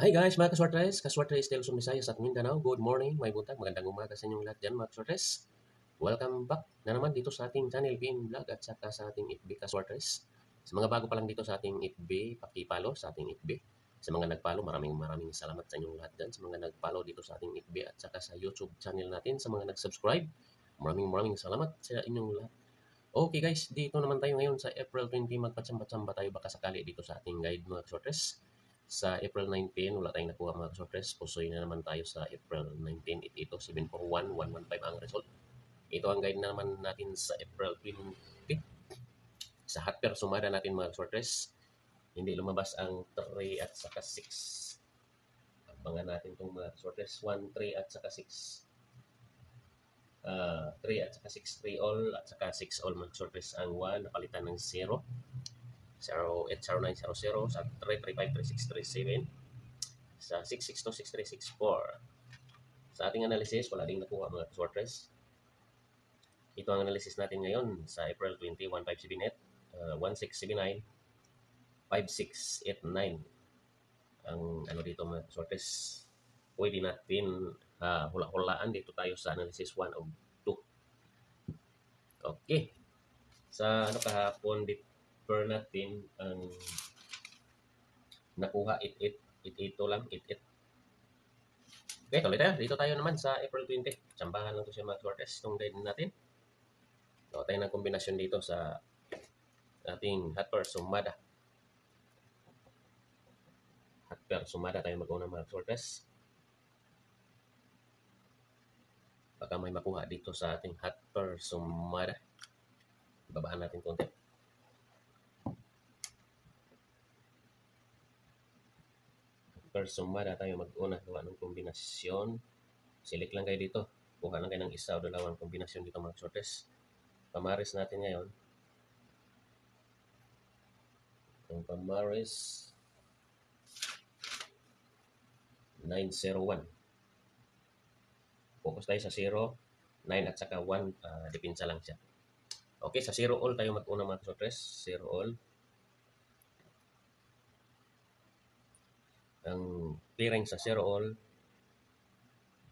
Hi guys, mga kaswartres! Kaswartres del Luzon, Visayas at Mindanao. Good morning, may buntag. Magandang umaga sa inyong lahat dyan, mga kaswartres. Welcome back na naman dito sa ating channel PM Vlog at saka sa ating FB Kaswartres. Sa mga bago pa lang dito sa ating FB, pakipalo sa ating FB. Sa mga nagpalo, maraming salamat sa inyong lahat dyan. Sa mga nagpalo dito sa ating FB at saka sa YouTube channel natin. Sa mga nag-subscribe, maraming salamat sa inyong lahat. Okay guys, dito naman tayo ngayon sa April 20. Magpatsamba-tsamba tayo baka sakali dito sa ating guide, mga kaswartres. Sa April 19, wala tayong nakuha, mga kaswartres. Pusoy na naman tayo sa April 19. Ito 741,115 ang result. Ito ang guide naman natin sa April 20. Sa hot pair sumada natin, mga kaswartres, hindi lumabas ang 3 at saka 6. Abangan natin itong mga kaswartres. 1, 3 at saka 6. 3 at saka 6, 3 all at saka 6 all, mga kaswartres. Ang 1 napalitan ng 0. 080900 sa 3353637 sa 6626364. Sa ating analysis, wala ding nakuha, mga kaswartres. Ito ang analysis natin ngayon sa April 20, 1578, 1679, 5689. Ang ano dito, mga kaswartres, pwede natin hula-hulaan dito tayo sa analysis 1 of 2. Okay. Sa kahapon dito per natin ang nakuha 88 lang, 88. Okay, tuloy tayo. Dito tayo naman sa April 20. Tsambahan lang ito siya, mga kaswartres, itong guide natin. Gawa tayo ng kombinasyon dito sa ating hot pair sumada. Hot pair sumada tayo mag-una, mga kaswartres. Baka may makuha dito sa ating hot pair sumada. Babaan natin konti. Hot pair sumada tayo mag-una. Gawa ng kombinasyon. Select lang kayo dito. Kuha lang kayo ng isa o dalawang kombinasyon dito, mga kaswartres. Pamaris natin ngayon. Ang pamaris 901. Focus tayo sa 0, 9 at saka 1. Depinsa lang siya. Okay, sa 0 all tayo mag-una, mga kaswartres. 0 all. Ang clearing sa 0 all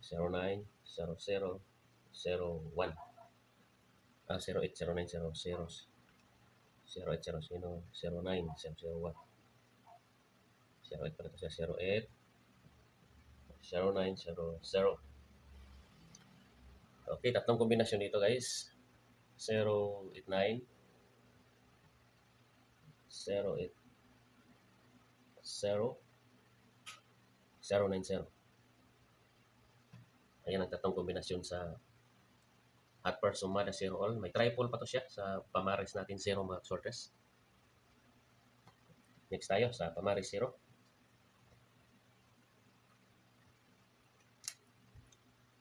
09, 00, 01. 08, 09, 00, 08, 00, 09, 001. 08 pa ito siya, 08, 09, 00. Okay, tatlong kombinasyon dito, guys. 089, 080, 090. Ayan ang tatlong kombinasyon sa hot pair sumada 0 all. May triple pa to siya sa pamaris natin 0, mga kaswartres. Next tayo sa pamaris 0.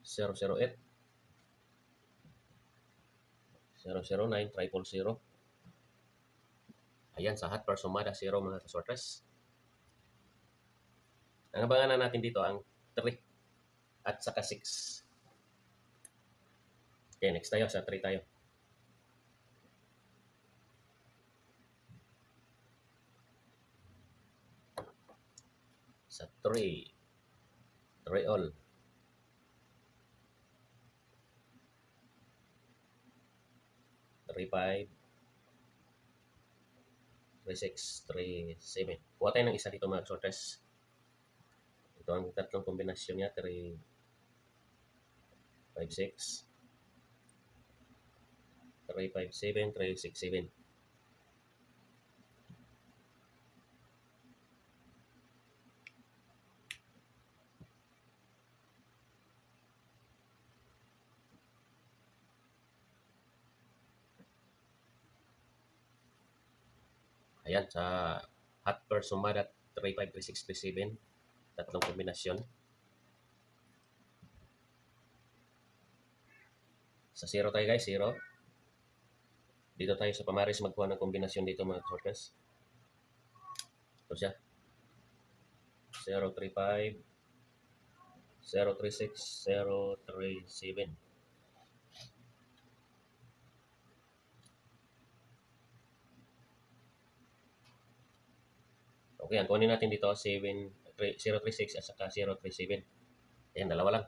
008, 009, triple 0. Ayan, sa hot pair sumada 0, mga kaswartres. Ang abangan na natin dito ang 3 at saka 6. Okay, next tayo sa 3 tayo. Sa 3 all. 3-5, 3-6, 3-7. Kuha tayo ng isa dito, mga kaswartres. Ito ang tatlong kombinasyon niya. 3-5-6, 3-5-7, 3-6-7. Ayan, sa hot pair sumada 3-5, 3-6, 3-7. Tatlong kombinasyon. Sa 0 tayo, guys, 0. Dito tayo sa pamaris magkuha ng kombinasyon dito, mga kaswartres. Ito siya. 035, 036, 037. Okay, ang kunin natin dito 7, 036 at saka 037. Ayan, dalawa lang.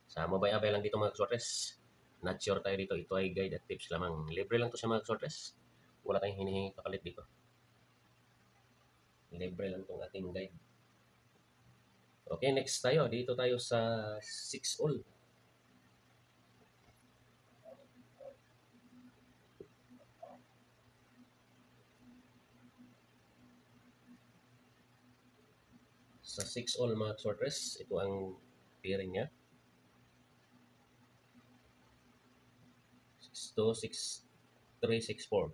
Sa mabay-abay lang dito mga kasortes. Not sure tayo dito. Ito ay guide at tips lamang. Libre lang to sa mga kasortes. Wala tayong hinihingi kapalit dito. Libre lang tong ating guide. Okay, next tayo. Dito tayo sa 6 all. Sa 6 all mga kasortes, ito ang pairing niya. 6-2, 6-3, 6-4.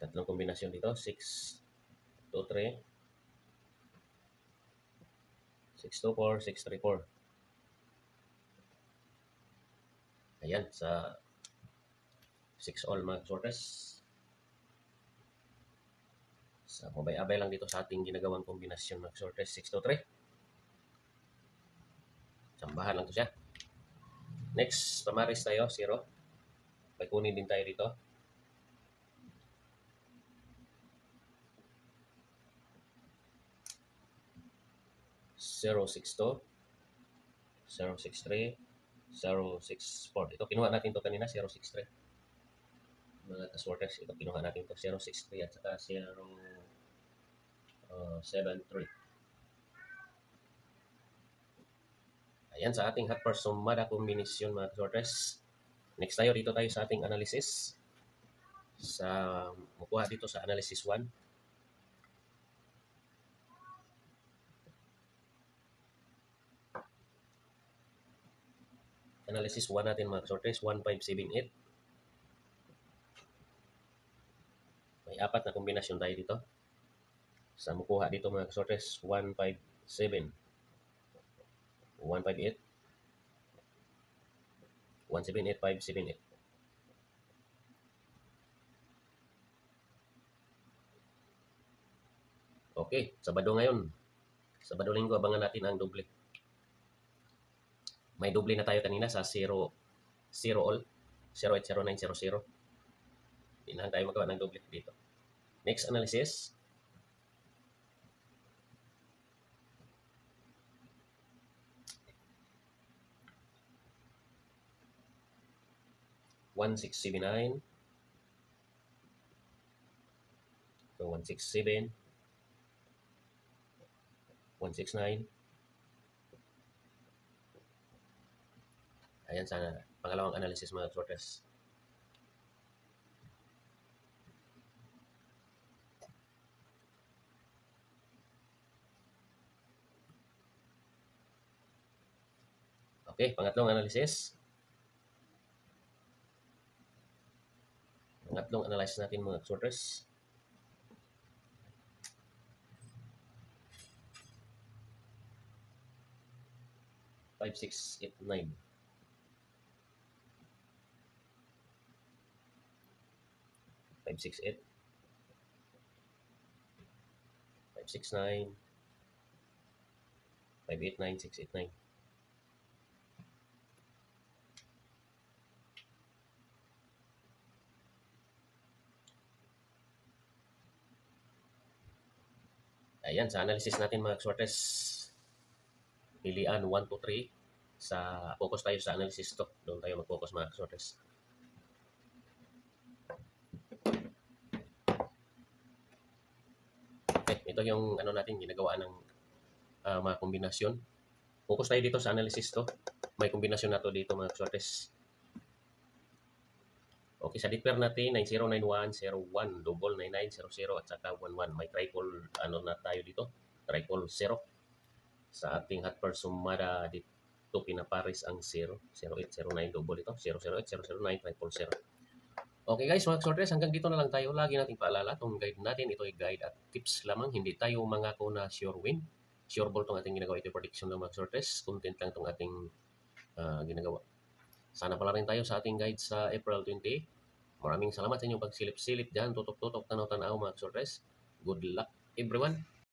Tatlong kombinasyon dito. 6-2-3, 6-2-4, 6-3-4. Ayan, sa 6 all mga kasortes. Sa mabay-abay lang dito sa ating ginagawang kombinasyon mga kasortes. 6-2-3. Sambahan lang to siya. Next, pamaris tayo, 0. May kunin din tayo dito. Zero, 6-2, 0-6-3, 0-6-4. Ito, kinuha natin to kanina, 0-6-3. Mga kasworkers, ito, kinuha natin to 0-6-3 at saka 0-7-3. Ayan, sa ating hot sumada kombinasyon mga kasworkers. Next tayo, dito tayo sa ating analysis. Makuha dito sa analysis 1. Analysis 1 natin mga kasortes, 1578. May 4 na kombinasyon tayo dito. Sa makuha dito mga kasortes, 157, 158, 178, 578. Okay, Sabado ngayon. Sabado linggo, abangan natin ang doble. May doble na tayo kanina sa 0 all. 080900. Hindi na tayo magawa ng doble dito. Next analysis. One 679. So 167. 169. Ayan, sana pangalawang analysis mga sorters. Okay, pangatlong analysis. Pangatlong analysis natin mga sorters. Five, 6, 8, 9. 568, 569, 589, 689. Ayan, sa analysis natin mga sortes, pilian 1 to 3. Focus tayo sa analysis to. Doon tayo mag-focus mga sortes. Ito yung natin ginagawa ng mga kombinasyon. Focus tayo dito sa analysis to. May kombinasyon na to dito mga sortes. Okay, sa deeper natin 909101 double 9900 at saka 11. May triple na tayo dito. Triple 0. Sa ating hot per sumada dito pinapares ang 0. 0809 double ito. 008 009 triple 0. Okay guys, mga sortes, hanggang dito na lang tayo. Lagi nating paalala, itong guide natin, ito ay guide at tips lamang. Hindi tayo mangako na sure win. Sure ball itong ating ginagawa. Ito prediction ng mga sortes. Content lang itong ating ginagawa. Sana pala rin tayo sa ating guide sa April 20. Maraming salamat sa inyong pagsilip-silip dyan. Tutok-tutok, tanaw-tanaw mga sortes. Good luck everyone.